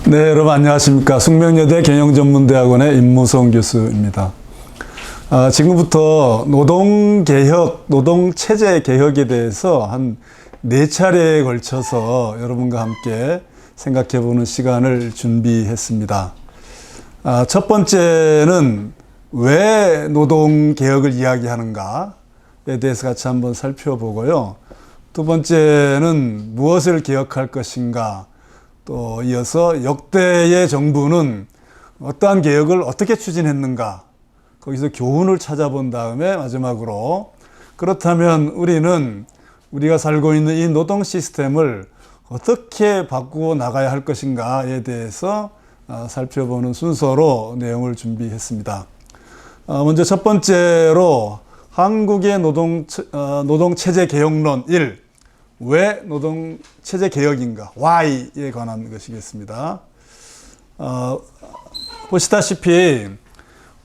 네, 여러분 안녕하십니까. 숙명여대 경영전문대학원의 임무성 교수입니다. 지금부터 노동개혁, 노동체제 개혁에 대해서 한 4차례에 걸쳐서 여러분과 함께 생각해보는 시간을 준비했습니다. 첫 번째는 왜 노동개혁을 이야기하는가에 대해서 같이 한번 살펴보고요. 두 번째는 무엇을 개혁할 것인가, 또 이어서 역대의 정부는 어떠한 개혁을 어떻게 추진했는가, 거기서 교훈을 찾아본 다음에 마지막으로 그렇다면 우리가 살고 있는 이 노동 시스템을 어떻게 바꾸어 나가야 할 것인가에 대해서 살펴보는 순서로 내용을 준비했습니다. 먼저 첫 번째로 한국의 노동체제 개혁론 1, 왜 노동체제 개혁인가, Why에 관한 것이겠습니다. 보시다시피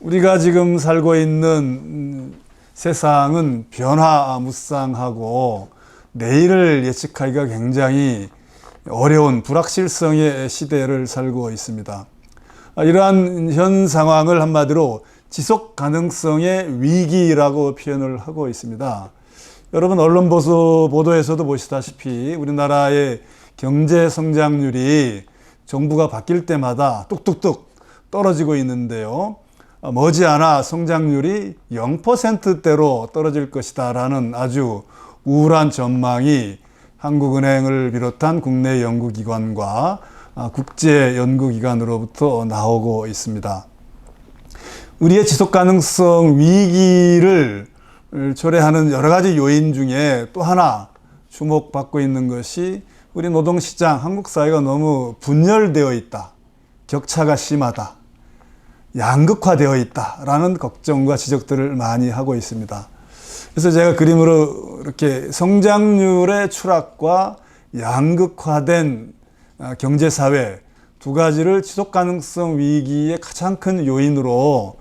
우리가 지금 살고 있는 세상은 변화무쌍하고 내일을 예측하기가 굉장히 어려운 불확실성의 시대를 살고 있습니다. 이러한 현 상황을 한마디로 지속 가능성의 위기라고 표현을 하고 있습니다. 여러분 언론 보도에서도 보시다시피 우리나라의 경제 성장률이 정부가 바뀔 때마다 뚝뚝뚝 떨어지고 있는데요. 머지않아 성장률이 0%대로 떨어질 것이다 라는 아주 우울한 전망이 한국은행을 비롯한 국내 연구기관과 국제연구기관으로부터 나오고 있습니다. 우리의 지속가능성 위기를 초래하는 여러 가지 요인 중에 또 하나 주목받고 있는 것이 우리 노동시장, 한국 사회가 너무 분열되어 있다, 격차가 심하다, 양극화되어 있다라는 걱정과 지적들을 많이 하고 있습니다. 그래서 제가 그림으로 이렇게 성장률의 추락과 양극화된 경제사회 두 가지를 지속가능성 위기의 가장 큰 요인으로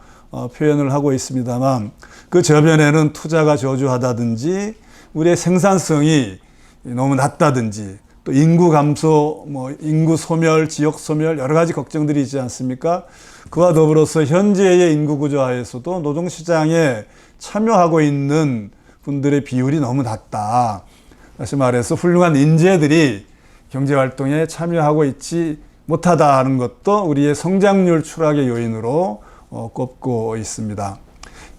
표현을 하고 있습니다만, 그 저변에는 투자가 저조하다든지 우리의 생산성이 너무 낮다든지 또 인구 감소, 인구 소멸, 지역 소멸 여러 가지 걱정들이 있지 않습니까? 그와 더불어서 현재의 인구 구조 하에서도 노동시장에 참여하고 있는 분들의 비율이 너무 낮다. 다시 말해서 훌륭한 인재들이 경제활동에 참여하고 있지 못하다는 것도 우리의 성장률 추락의 요인으로 꼽고 있습니다.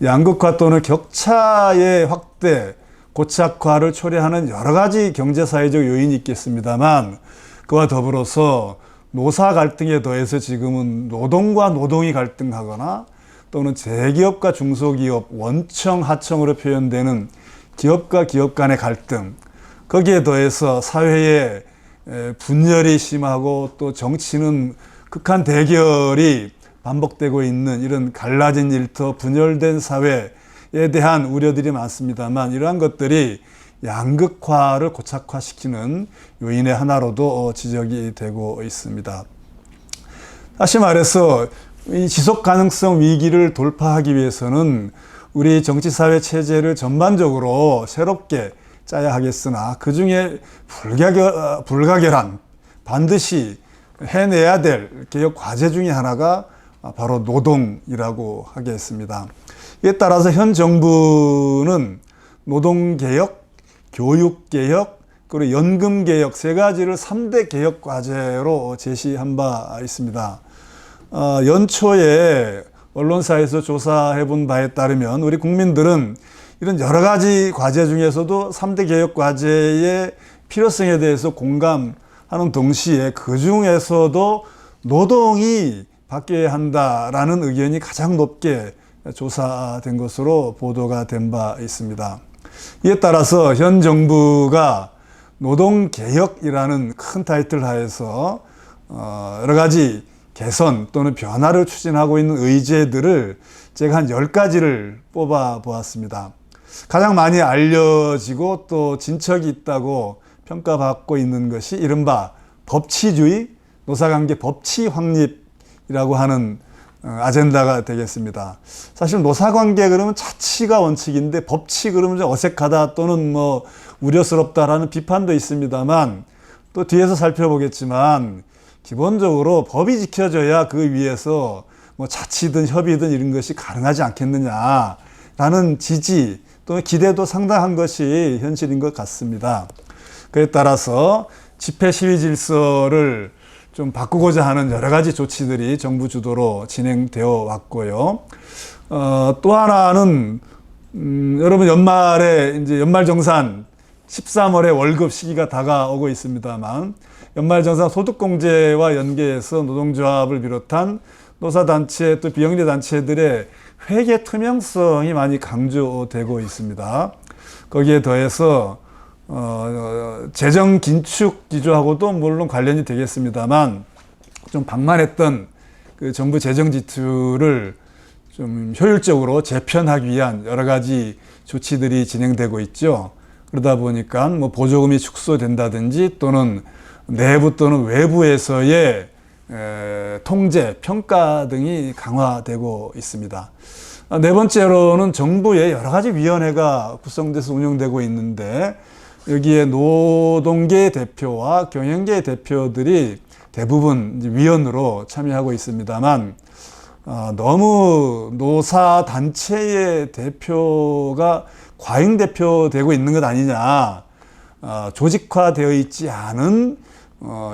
양극화 또는 격차의 확대, 고착화를 초래하는 여러 가지 경제사회적 요인이 있겠습니다만, 그와 더불어서 노사 갈등에 더해서 지금은 노동과 노동이 갈등하거나 또는 대기업과 중소기업, 원청, 하청으로 표현되는 기업과 기업 간의 갈등, 거기에 더해서 사회의 분열이 심하고 또 정치는 극한 대결이 반복되고 있는 이런 갈라진 일터, 분열된 사회에 대한 우려들이 많습니다만, 이러한 것들이 양극화를 고착화시키는 요인의 하나로도 지적이 되고 있습니다. 다시 말해서 이 지속가능성 위기를 돌파하기 위해서는 우리 정치사회 체제를 전반적으로 새롭게 짜야 하겠으나, 그 중에 불가결한 반드시 해내야 될 개혁 과제 중에 하나가 바로 노동이라고 하겠습니다. 이에 따라서 현 정부는 노동개혁, 교육개혁, 그리고 연금개혁 세 가지를 3대 개혁 과제로 제시한 바 있습니다. 연초에 언론사에서 조사해 본 바에 따르면 우리 국민들은 이런 여러 가지 과제 중에서도 3대 개혁 과제의 필요성에 대해서 공감하는 동시에 그 중에서도 노동이 바뀌어야 한다라는 의견이 가장 높게 조사된 것으로 보도가 된 바 있습니다. 이에 따라서 현 정부가 노동개혁이라는 큰 타이틀 하에서 여러 가지 개선 또는 변화를 추진하고 있는 의제들을 제가 한 10가지를 뽑아 보았습니다. 가장 많이 알려지고 또 진척이 있다고 평가받고 있는 것이 이른바 법치주의, 노사관계 법치 확립이라고 하는 아젠다가 되겠습니다. 사실 노사관계 그러면 자치가 원칙인데 법치 그러면 좀 어색하다 또는 뭐 우려스럽다라는 비판도 있습니다만 또 뒤에서 살펴보겠지만 기본적으로 법이 지켜져야 그 위에서 뭐 자치든 협의든 이런 것이 가능하지 않겠느냐라는 지지 또는 기대도 상당한 것이 현실인 것 같습니다. 그에 따라서 집회 시위 질서를 좀 바꾸고자 하는 여러 가지 조치들이 정부 주도로 진행되어 왔고요. 또 하나는 여러분 연말에 이제 연말정산 13월에 월급 시기가 다가오고 있습니다만 연말정산 소득공제와 연계해서 노동조합을 비롯한 노사단체 또 비영리단체들의 회계 투명성이 많이 강조되고 있습니다. 거기에 더해서 재정 긴축 기조하고도 물론 관련이 되겠습니다만 좀 방만했던 그 정부 재정 지출을 좀 효율적으로 재편하기 위한 여러 가지 조치들이 진행되고 있죠. 그러다 보니까 뭐 보조금이 축소된다든지 또는 내부 또는 외부에서의 통제, 평가 등이 강화되고 있습니다. 네 번째로는 정부의 여러 가지 위원회가 구성돼서 운영되고 있는데 여기에 노동계 대표와 경영계 대표들이 대부분 위원으로 참여하고 있습니다만 너무 노사 단체의 대표가 과잉 대표되고 있는 것 아니냐. 조직화되어 있지 않은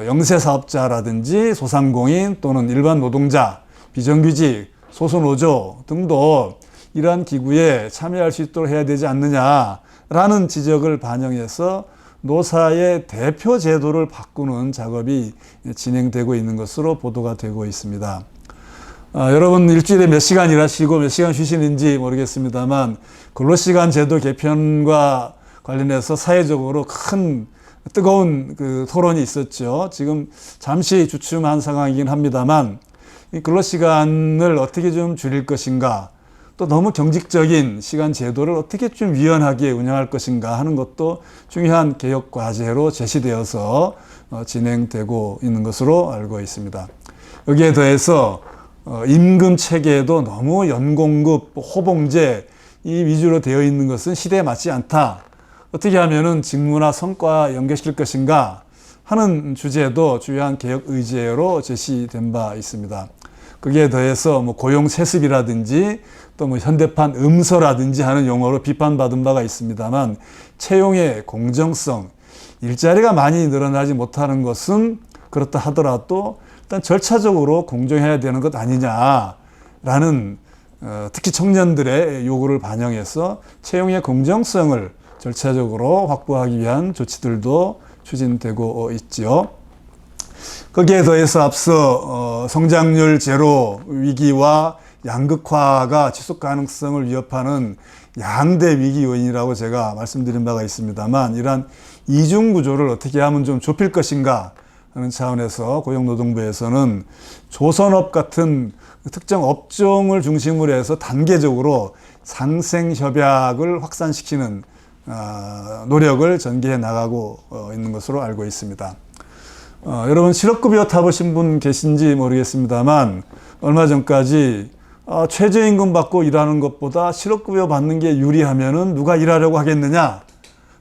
영세사업자라든지 소상공인 또는 일반 노동자, 비정규직, 소수노조 등도 이러한 기구에 참여할 수 있도록 해야 되지 않느냐라는 지적을 반영해서 노사의 대표 제도를 바꾸는 작업이 진행되고 있는 것으로 보도가 되고 있습니다. 여러분 일주일에 몇 시간 일하시고 몇 시간 쉬시는지 모르겠습니다만 근로시간 제도 개편과 관련해서 사회적으로 큰 뜨거운 그 토론이 있었죠. 지금 잠시 주춤한 상황이긴 합니다만 이 근로시간을 어떻게 좀 줄일 것인가 또 너무 경직적인 시간 제도를 어떻게 좀 유연하게 운영할 것인가 하는 것도 중요한 개혁 과제로 제시되어서 진행되고 있는 것으로 알고 있습니다. 여기에 더해서 임금 체계도 너무 연공급, 호봉제 이 위주로 되어 있는 것은 시대에 맞지 않다. 어떻게 하면은 직무나 성과 연계시킬 것인가 하는 주제도 주요한 개혁 의제로 제시된 바 있습니다. 거기에 더해서 뭐 고용 세습이라든지 또 뭐 현대판 음서라든지 하는 용어로 비판받은 바가 있습니다만 채용의 공정성, 일자리가 많이 늘어나지 못하는 것은 그렇다 하더라도 일단 절차적으로 공정해야 되는 것 아니냐라는 특히 청년들의 요구를 반영해서 채용의 공정성을 절차적으로 확보하기 위한 조치들도 추진되고 있지요. 거기에 더해서 앞서 성장률 제로 위기와 양극화가 지속 가능성을 위협하는 양대 위기 요인이라고 제가 말씀드린 바가 있습니다만 이러한 이중 구조를 어떻게 하면 좀 좁힐 것인가 하는 차원에서 고용노동부에서는 조선업 같은 특정 업종을 중심으로 해서 단계적으로 상생협약을 확산시키는 노력을 전개해 나가고 있는 것으로 알고 있습니다. 여러분 실업급여 타보신 분 계신지 모르겠습니다만 얼마 전까지 최저임금 받고 일하는 것보다 실업급여 받는 게 유리하면은 누가 일하려고 하겠느냐,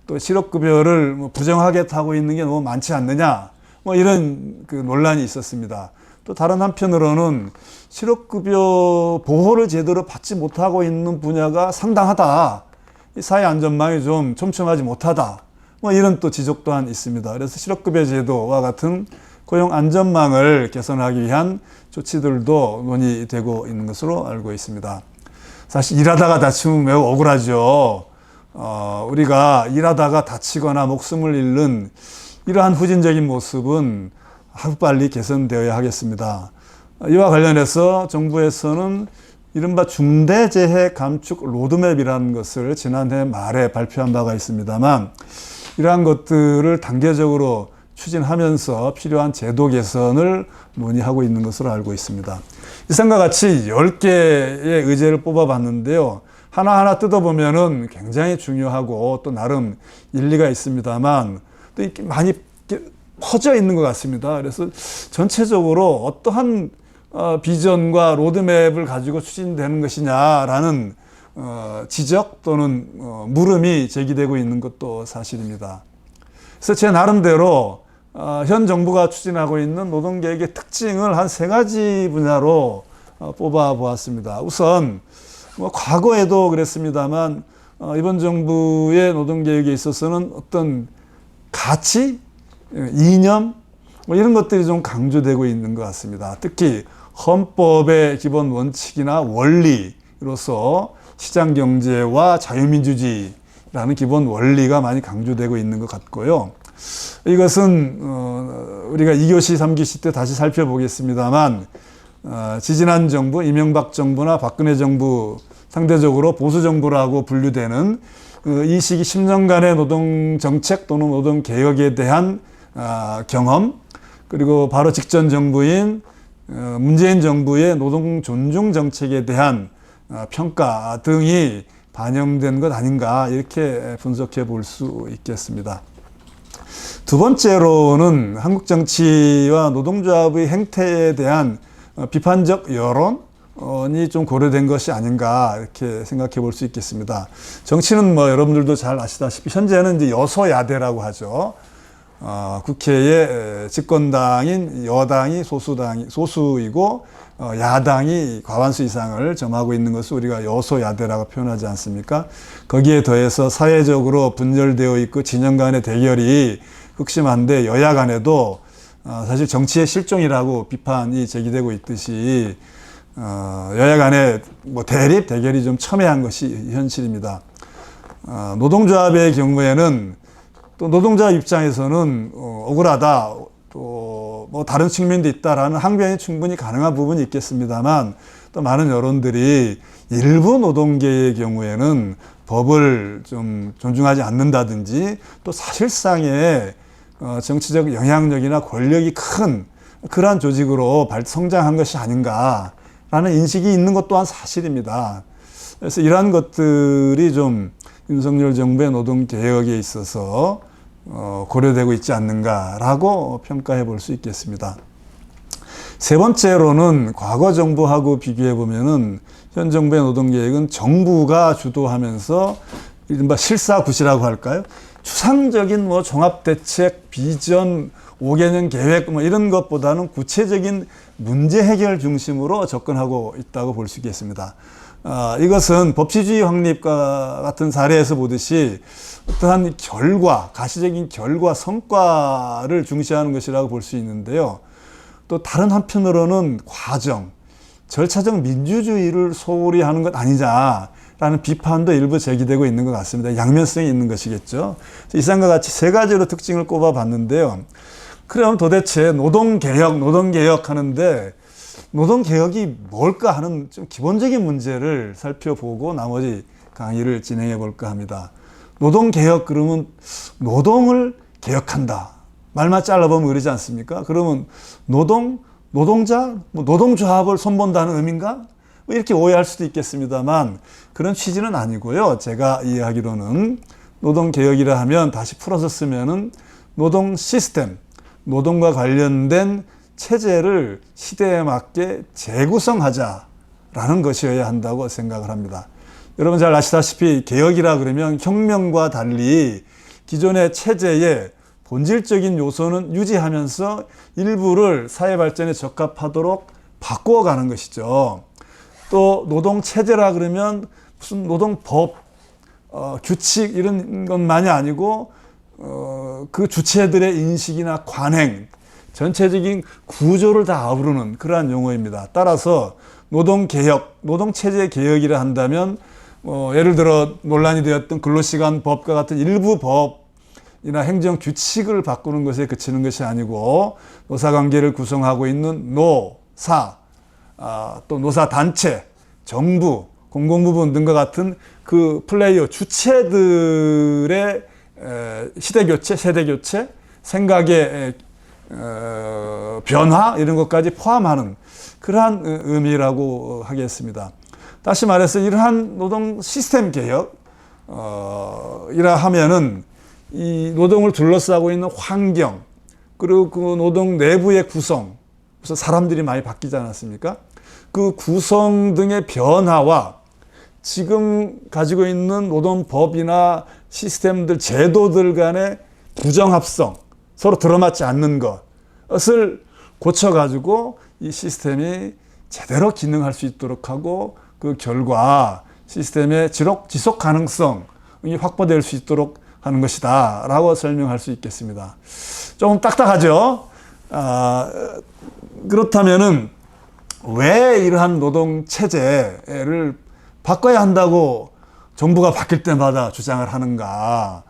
또 실업급여를 뭐 부정하게 타고 있는 게 너무 많지 않느냐, 뭐 이런 그 논란이 있었습니다. 또 다른 한편으로는 실업급여 보호를 제대로 받지 못하고 있는 분야가 상당하다. 이 사회 안전망이 좀 촘촘하지 못하다. 뭐 이런 또 지적 또한 있습니다. 그래서 실업급여 제도와 같은 고용 안전망을 개선하기 위한 조치들도 논의되고 있는 것으로 알고 있습니다. 사실 일하다가 다치면 매우 억울하죠. 우리가 일하다가 다치거나 목숨을 잃는 이러한 후진적인 모습은 하루빨리 개선되어야 하겠습니다. 이와 관련해서 정부에서는 이른바 중대재해 감축 로드맵이라는 것을 지난해 말에 발표한 바가 있습니다만 이러한 것들을 단계적으로 추진하면서 필요한 제도 개선을 논의하고 있는 것으로 알고 있습니다. 이상과 같이 10개의 의제를 뽑아봤는데요. 하나하나 뜯어보면은 굉장히 중요하고 또 나름 일리가 있습니다만 또 이렇게 많이 퍼져 있는 것 같습니다. 그래서 전체적으로 어떠한 비전과 로드맵을 가지고 추진되는 것이냐라는 지적 또는 물음이 제기되고 있는 것도 사실입니다. 그래서 제 나름대로 현 정부가 추진하고 있는 노동개혁의 특징을 한 3가지 분야로 뽑아 보았습니다. 우선 과거에도 그랬습니다만 이번 정부의 노동개혁에 있어서는 어떤 가치, 이념 이런 것들이 좀 강조되고 있는 것 같습니다. 특히 헌법의 기본 원칙이나 원리로서 시장경제와 자유민주주의라는 기본 원리가 많이 강조되고 있는 것 같고요. 이것은 우리가 2교시, 3교시 때 다시 살펴보겠습니다만 지지난 정부, 이명박 정부나 박근혜 정부 상대적으로 보수 정부라고 분류되는 이 시기 10년간의 노동정책 또는 노동개혁에 대한 경험, 그리고 바로 직전 정부인 문재인 정부의 노동 존중 정책에 대한 평가 등이 반영된 것 아닌가 이렇게 분석해 볼 수 있겠습니다. 두 번째로는 한국 정치와 노동조합의 행태에 대한 비판적 여론이 좀 고려된 것이 아닌가 이렇게 생각해 볼 수 있겠습니다. 정치는 여러분들도 잘 아시다시피 현재는 이제 여소야대라고 하죠. 국회의 집권당인 여당이 소수이고 야당이 과반수 이상을 점하고 있는 것을 우리가 여소야대라고 표현하지 않습니까? 거기에 더해서 사회적으로 분열되어 있고 진영 간의 대결이 극심한데 여야 간에도 사실 정치의 실종이라고 비판이 제기되고 있듯이 여야 간의 대결이 좀 첨예한 것이 현실입니다. 노동조합의 경우에는 또 노동자 입장에서는 억울하다, 또 다른 측면도 있다라는 항변이 충분히 가능한 부분이 있겠습니다만 또 많은 여론들이 일부 노동계의 경우에는 법을 좀 존중하지 않는다든지 또 사실상의 정치적 영향력이나 권력이 큰 그러한 조직으로 성장한 것이 아닌가라는 인식이 있는 것 또한 사실입니다. 그래서 이러한 것들이 좀 윤석열 정부의 노동개혁에 있어서 고려되고 있지 않는가라고 평가해 볼 수 있겠습니다. 세 번째로는 과거 정부하고 비교해 보면은 현 정부의 노동개혁은 정부가 주도하면서 이른바 실사구시라고 할까요? 추상적인 종합대책, 비전, 5개년 계획 이런 것보다는 구체적인 문제 해결 중심으로 접근하고 있다고 볼 수 있겠습니다. 이것은 법치주의 확립과 같은 사례에서 보듯이 어떠한 결과, 가시적인 결과, 성과를 중시하는 것이라고 볼 수 있는데요. 또 다른 한편으로는 과정, 절차적 민주주의를 소홀히 하는 것 아니냐라는 비판도 일부 제기되고 있는 것 같습니다. 양면성이 있는 것이겠죠. 이상과 같이 3가지로 특징을 꼽아봤는데요. 그럼 도대체 노동개혁 하는데 노동개혁이 뭘까 하는 좀 기본적인 문제를 살펴보고 나머지 강의를 진행해 볼까 합니다. 노동개혁 그러면 노동을 개혁한다. 말만 잘라보면 그러지 않습니까? 그러면 노동자, 노동조합을 손본다는 의미인가? 이렇게 오해할 수도 있겠습니다만 그런 취지는 아니고요. 제가 이해하기로는 노동개혁이라 하면 다시 풀어서 쓰면은 노동 시스템, 노동과 관련된 체제를 시대에 맞게 재구성하자라는 것이어야 한다고 생각을 합니다. 여러분 잘 아시다시피 개혁이라 그러면 혁명과 달리 기존의 체제의 본질적인 요소는 유지하면서 일부를 사회 발전에 적합하도록 바꾸어가는 것이죠. 또 노동체제라 그러면 무슨 노동법, 규칙 이런 것만이 아니고 그 주체들의 인식이나 관행, 전체적인 구조를 다 아우르는 그러한 용어입니다. 따라서 노동개혁, 노동체제 개혁이라 한다면 예를 들어 논란이 되었던 근로시간법과 같은 일부 법이나 행정규칙을 바꾸는 것에 그치는 것이 아니고 노사관계를 구성하고 있는 노사, 또 노사단체, 정부, 공공부문 등과 같은 그 플레이어 주체들의 시대교체, 세대교체, 생각의 변화 이런 것까지 포함하는 그러한 의미라고 하겠습니다. 다시 말해서 이러한 노동 시스템 개혁 이라 하면은 이 노동을 둘러싸고 있는 환경 그리고 그 노동 내부의 구성 우선 사람들이 많이 바뀌지 않았습니까? 그 구성 등의 변화와 지금 가지고 있는 노동법이나 시스템들, 제도들 간의 부정합성, 서로 들어맞지 않는 것을 고쳐가지고 이 시스템이 제대로 기능할 수 있도록 하고 그 결과 시스템의 지속 가능성이 확보될 수 있도록 하는 것이다 라고 설명할 수 있겠습니다. 조금 딱딱하죠? 그렇다면은 왜 이러한 노동 체제를 바꿔야 한다고 정부가 바뀔 때마다 주장을 하는가?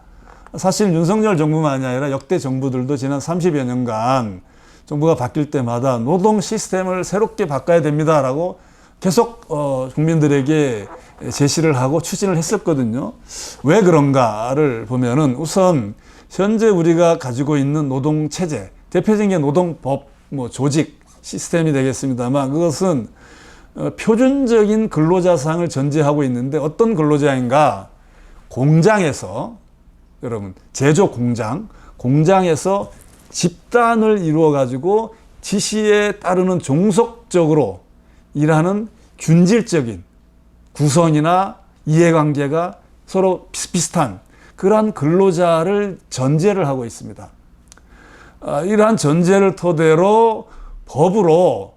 사실 윤석열 정부만이 아니라 역대 정부들도 지난 30여 년간 정부가 바뀔 때마다 노동 시스템을 새롭게 바꿔야 됩니다라고 계속 국민들에게 제시를 하고 추진을 했었거든요. 왜 그런가를 보면은 우선 현재 우리가 가지고 있는 노동 체제, 대표적인 게 노동법, 조직 시스템이 되겠습니다만 그것은 표준적인 근로자상을 전제하고 있는데 어떤 근로자인가? 공장에서, 여러분, 제조 공장에서 집단을 이루어 가지고 지시에 따르는 종속적으로 일하는 균질적인 구성이나 이해관계가 서로 비슷비슷한 그러한 근로자를 전제를 하고 있습니다. 이러한 전제를 토대로 법으로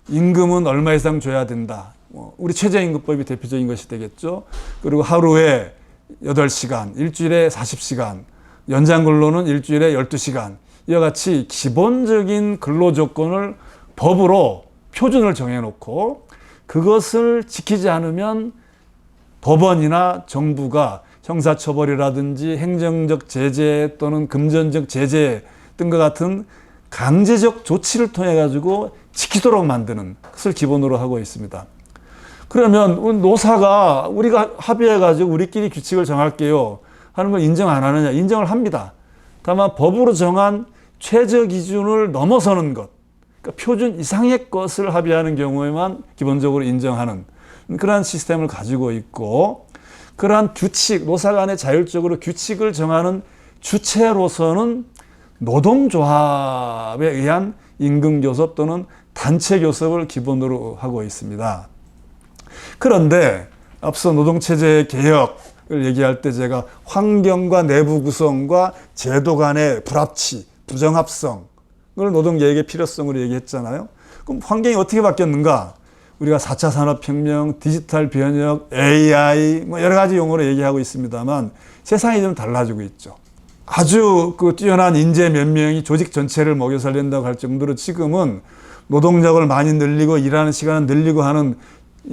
임금은 얼마 이상 줘야 된다. 우리 최저임금법이 대표적인 것이 되겠죠. 그리고 하루에 8시간, 일주일에 40시간, 연장근로는 일주일에 12시간. 이와 같이 기본적인 근로조건을 법으로 표준을 정해놓고 그것을 지키지 않으면 법원이나 정부가 형사처벌이라든지 행정적 제재 또는 금전적 제재 등과 같은 강제적 조치를 통해 가지고 지키도록 만드는 것을 기본으로 하고 있습니다. 그러면 노사가 우리가 합의해 가지고 우리끼리 규칙을 정할게요 하는 걸 인정 안 하느냐? 인정을 합니다. 다만 법으로 정한 최저 기준을 넘어서는 것, 그러니까 표준 이상의 것을 합의하는 경우에만 기본적으로 인정하는 그러한 시스템을 가지고 있고, 그러한 규칙, 노사 간에 자율적으로 규칙을 정하는 주체로서는 노동조합에 의한 임금교섭 또는 단체교섭을 기본으로 하고 있습니다. 그런데 앞서 노동체제 개혁을 얘기할 때 제가 환경과 내부 구성과 제도 간의 불합치, 부정합성을 노동개혁의 필요성으로 얘기했잖아요. 그럼 환경이 어떻게 바뀌었는가? 우리가 4차 산업혁명, 디지털 변혁, AI 여러 가지 용어로 얘기하고 있습니다만 세상이 좀 달라지고 있죠. 아주 뛰어난 인재 몇 명이 조직 전체를 먹여 살린다고 할 정도로 지금은 노동력을 많이 늘리고 일하는 시간을 늘리고 하는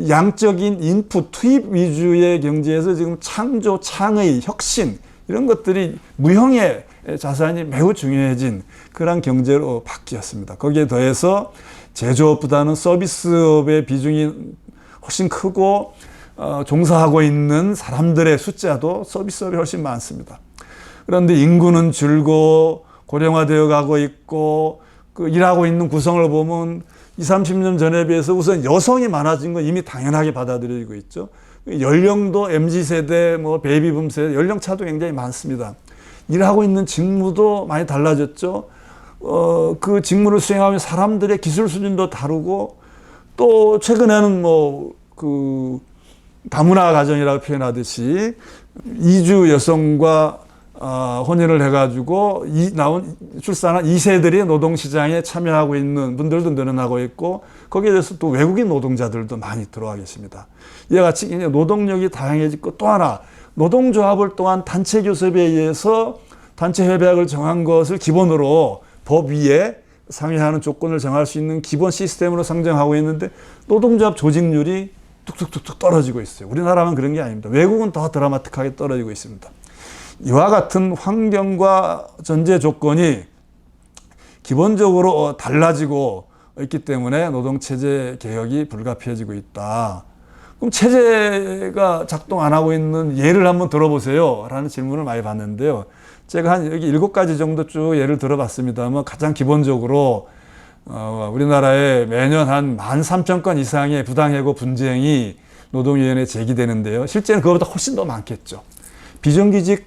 양적인 인풋, 투입 위주의 경제에서 지금 창조, 창의, 혁신 이런 것들이 무형의 자산이 매우 중요해진 그런 경제로 바뀌었습니다. 거기에 더해서 제조업보다는 서비스업의 비중이 훨씬 크고 종사하고 있는 사람들의 숫자도 서비스업이 훨씬 많습니다. 그런데 인구는 줄고 고령화되어 가고 있고 일하고 있는 구성을 보면 20, 30년 전에 비해서 우선 여성이 많아진 건 이미 당연하게 받아들여지고 있죠. 연령도 MZ세대, 베이비붐 세대 연령 차도 굉장히 많습니다. 일하고 있는 직무도 많이 달라졌죠. 그 직무를 수행하면 사람들의 기술 수준도 다르고, 또 최근에는 다문화 가정이라고 표현하듯이 이주 여성과 혼인을 해가지고 출산한 2세들이 노동시장에 참여하고 있는 분들도 늘어나고 있고, 거기에 대해서 또 외국인 노동자들도 많이 들어와 계십니다. 이와 같이 노동력이 다양해지고, 또 하나 노동조합을 또한 단체 교섭에 의해서 단체 협약을 정한 것을 기본으로 법 위에 상회하는 조건을 정할 수 있는 기본 시스템으로 상정하고 있는데 노동조합 조직률이 뚝뚝뚝뚝 떨어지고 있어요. 우리나라만 그런 게 아닙니다. 외국은 더 드라마틱하게 떨어지고 있습니다. 이와 같은 환경과 전제 조건이 기본적으로 달라지고 있기 때문에 노동체제 개혁이 불가피해지고 있다. 그럼 체제가 작동 안 하고 있는 예를 한번 들어보세요 라는 질문을 많이 받는데요. 제가 여기 7가지 정도 쭉 예를 들어봤습니다만, 가장 기본적으로 우리나라에 매년 한 13,000건 이상의 부당해고 분쟁이 노동위원회에 제기되는데요. 실제는 그것보다 훨씬 더 많겠죠. 비정규직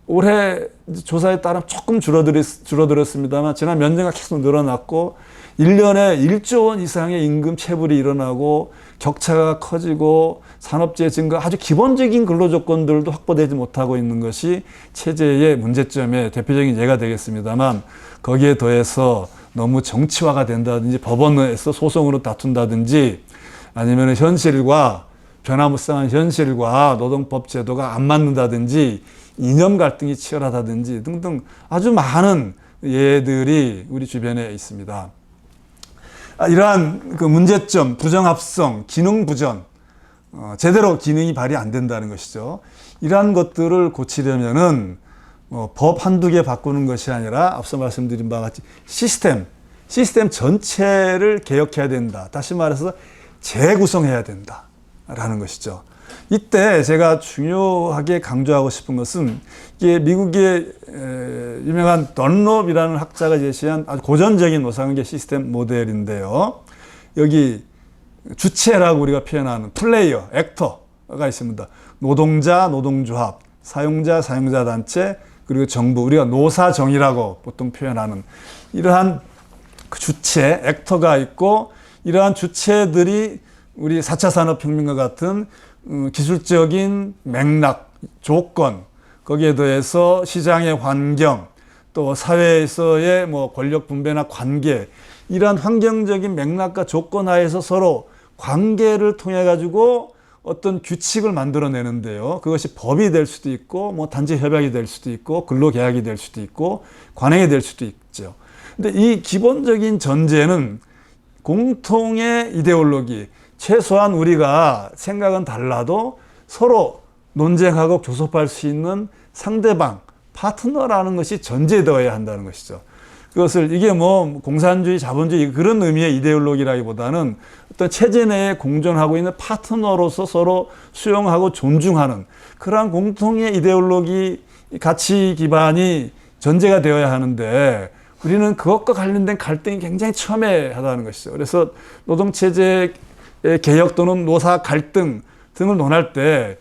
올해 조사에 따르면 조금 줄어들었습니다만 지난 몇 년간 계속 늘어났고 1년에 1조 원 이상의 임금 체불이 일어나고 격차가 커지고 산업재해 증가, 아주 기본적인 근로조건들도 확보되지 못하고 있는 것이 체제의 문제점의 대표적인 예가 되겠습니다만, 거기에 더해서 너무 정치화가 된다든지 법원에서 소송으로 다툰다든지 아니면 현실과 변화무쌍한 현실과 노동법 제도가 안 맞는다든지 이념 갈등이 치열하다든지 등등 아주 많은 예들이 우리 주변에 있습니다. 이러한 그 문제점, 부정합성, 기능 부전, 제대로 기능이 발휘 안 된다는 것이죠. 이러한 것들을 고치려면은 법 한두 개 바꾸는 것이 아니라 앞서 말씀드린 바와 같이 시스템 전체를 개혁해야 된다. 다시 말해서 재구성해야 된다라는 것이죠. 이때 제가 중요하게 강조하고 싶은 것은 이게 미국의 유명한 던롭이라는 학자가 제시한 아주 고전적인 노사관계 시스템 모델인데요. 여기 주체라고 우리가 표현하는 플레이어, 액터가 있습니다. 노동자, 노동조합, 사용자, 사용자 단체, 그리고 정부, 우리가 노사정이라고 보통 표현하는 이러한 그 주체, 액터가 있고, 이러한 주체들이 우리 4차 산업혁명과 같은 기술적인 맥락, 조건, 거기에 더해서 시장의 환경, 또 사회에서의 권력 분배나 관계, 이러한 환경적인 맥락과 조건 하에서 서로 관계를 통해 가지고 어떤 규칙을 만들어내는데요. 그것이 법이 될 수도 있고, 단체 협약이 될 수도 있고, 근로계약이 될 수도 있고, 관행이 될 수도 있죠. 근데 이 기본적인 전제는 공통의 이데올로기, 최소한 우리가 생각은 달라도 서로 논쟁하고 교섭할 수 있는 상대방, 파트너라는 것이 전제되어야 한다는 것이죠. 그것을 이게 공산주의, 자본주의 그런 의미의 이데올로기라기보다는 어떤 체제 내에 공존하고 있는 파트너로서 서로 수용하고 존중하는 그러한 공통의 이데올로기, 가치 기반이 전제가 되어야 하는데, 우리는 그것과 관련된 갈등이 굉장히 첨예하다는 것이죠. 그래서 노동체제의 개혁 또는 노사 갈등 등을 논할 때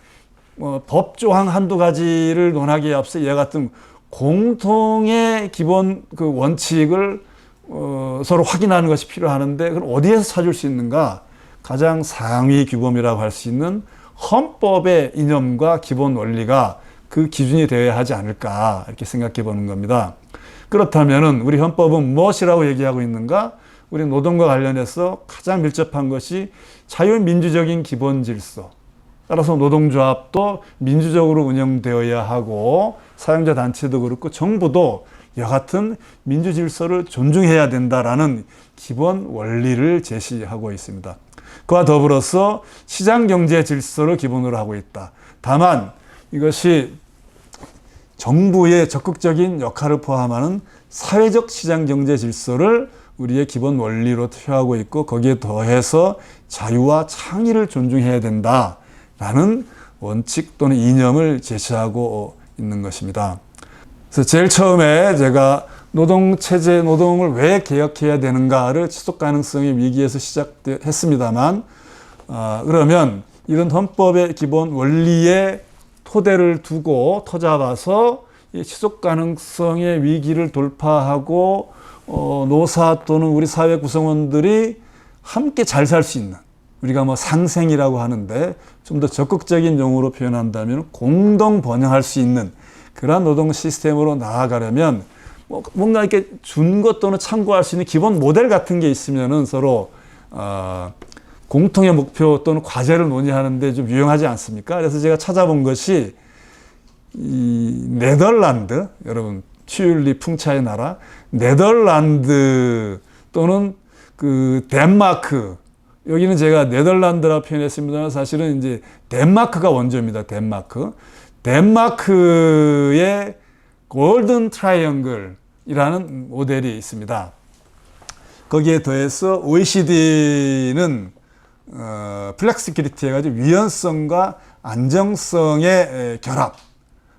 법조항 한두 가지를 논하기에 앞서 이와 같은 공통의 기본 그 원칙을 서로 확인하는 것이 필요하는데, 그걸 어디에서 찾을 수 있는가? 가장 상위 규범이라고 할 수 있는 헌법의 이념과 기본 원리가 그 기준이 되어야 하지 않을까, 이렇게 생각해 보는 겁니다. 그렇다면은 우리 헌법은 무엇이라고 얘기하고 있는가? 우리 노동과 관련해서 가장 밀접한 것이 자유민주적인 기본 질서. 따라서 노동조합도 민주적으로 운영되어야 하고, 사용자 단체도 그렇고 정부도 이와 같은 민주 질서를 존중해야 된다라는 기본 원리를 제시하고 있습니다. 그와 더불어서 시장 경제 질서를 기본으로 하고 있다. 다만 이것이 정부의 적극적인 역할을 포함하는 사회적 시장 경제 질서를 우리의 기본 원리로 표하고 있고, 거기에 더해서 자유와 창의를 존중해야 된다라는 원칙 또는 이념을 제시하고 있는 것입니다. 그래서 제일 처음에 제가 노동체제, 노동을 왜 개혁해야 되는가를 지속 가능성의 위기에서 시작했습니다만, 그러면 이런 헌법의 기본 원리에 토대를 두고 터잡아서 이 지속 가능성의 위기를 돌파하고 노사 또는 우리 사회 구성원들이 함께 잘 살 수 있는, 우리가 상생이라고 하는데 좀 더 적극적인 용어로 표현한다면 공동 번영할 수 있는 그러한 노동 시스템으로 나아가려면 뭔가 이렇게 준거 또는 참고할 수 있는 기본 모델 같은 게 있으면은 서로 공통의 목표 또는 과제를 논의하는데 좀 유용하지 않습니까? 그래서 제가 찾아본 것이 이 네덜란드, 여러분 치율리 풍차의 나라 네덜란드 또는 그 덴마크, 여기는 제가 네덜란드라 표현했습니다만 사실은 이제 덴마크가 원조입니다. 덴마크의 골든 트라이앵글이라는 모델이 있습니다. 거기에 더해서 OECD는 플렉시빌리티 해가지고 유연성과 안정성의 결합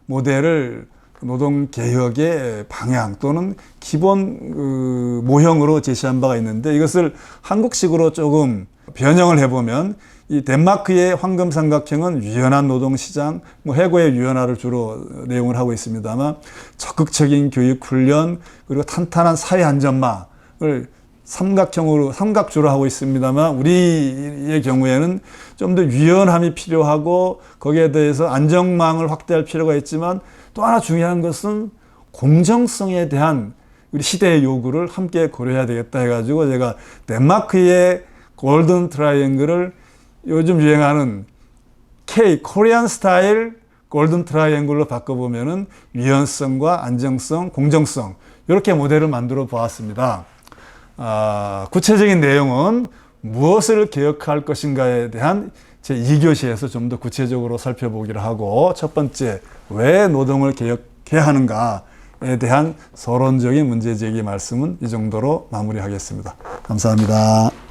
모델을 노동개혁의 방향 또는 기본 모형으로 제시한 바가 있는데, 이것을 한국식으로 조금 변형을 해보면 이 덴마크의 황금 삼각형은 유연한 노동시장, 해고의 유연화를 주로 내용을 하고 있습니다만 적극적인 교육 훈련 그리고 탄탄한 사회 안전망을 삼각주로 하고 있습니다만 우리의 경우에는 좀 더 유연함이 필요하고 거기에 대해서 안정망을 확대할 필요가 있지만 또 하나 중요한 것은 공정성에 대한 우리 시대의 요구를 함께 고려해야 되겠다 해가지고 제가 덴마크의 골든 트라이앵글을 요즘 유행하는 코리안 스타일 골든 트라이앵글로 바꿔보면은 유연성과 안정성, 공정성 이렇게 모델을 만들어 보았습니다. 구체적인 내용은 무엇을 개혁할 것인가에 대한 제 2교시에서 좀 더 구체적으로 살펴보기로 하고 첫 번째, 왜 노동을 개혁해야 하는가에 대한 서론적인 문제제기 말씀은 이 정도로 마무리하겠습니다. 감사합니다.